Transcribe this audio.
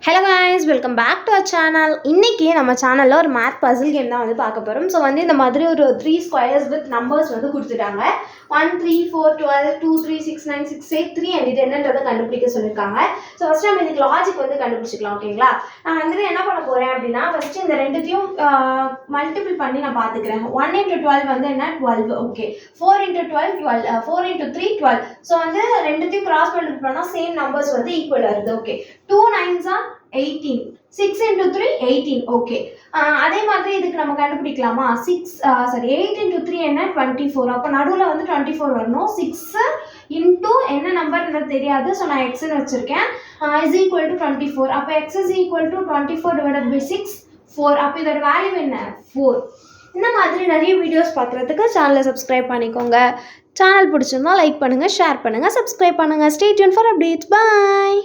Hello guys, welcome back to our channel. இன்னைக்கு நம்ம சேனல்ல ஒரு மேத் பசில் கேம் தான் வந்து பார்க்க போறோம். ஸோ வந்து இந்த மாதிரி ஒரு 3 ஸ்கொயர்ஸ் வித் நம்பர்ஸ் வந்து கொடுத்துட்டாங்க. 1 3 4 12 2 3 6 9 6 8 3 and இது என்னன்றதை கண்டுபிடிக்க சொல்லியிருக்காங்க. ஸோ ஃபர்ஸ்ட் நம்ம இதுக்கு லாஜிக் வந்து கண்டுபிடிச்சிக்கலாம். ஓகேங்களா? நான் வந்து என்ன பண்ண போறேன் அப்படின்னா ஃபர்ஸ்ட் இந்த ரெண்டுத்தையும் மல்டிபிள் பண்ணி நான் பார்த்துக்கிறேன். 1 into 12 வந்து என்ன 12. Okay, 4 into 12 12, 4 into 3 12. ஸோ வந்து ரெண்டுத்தையும் கிராஸ் மல்டிபிள் பண்ணால் சேம் நம்பர்ஸ் வந்து ஈக்குவல் ஆகுது. Okay, 2 9s are 18, 6 into 3 18. Okay, அதே மாதிரி இதுக்கு நம்ம கண்டுபிடிக்கலாமா? 8 into 3 என்ன 24. அப்போ நடுவில் வந்து 24 வரணும். 6 into என்ன நம்பர்ன்றது தெரியாது, ஸோ நான் எக்ஸ்ன்னு வச்சுருக்கேன். Is equal to 24. அப்போ x is equal to 24 divided by 6 4. அப்போ இதோட வேல்யூ என்ன 4. இந்த மாதிரி நிறைய வீடியோஸ் பார்க்குறதுக்கு சேனலை சப்ஸ்கிரைப் பண்ணிக்கோங்க. சேனல் பிடிச்சிருந்தா லைக் பண்ணுங்கள், ஷேர் பண்ணுங்கள், சப்ஸ்கிரைப் பண்ணுங்கள். Stay tune for updates. Bye.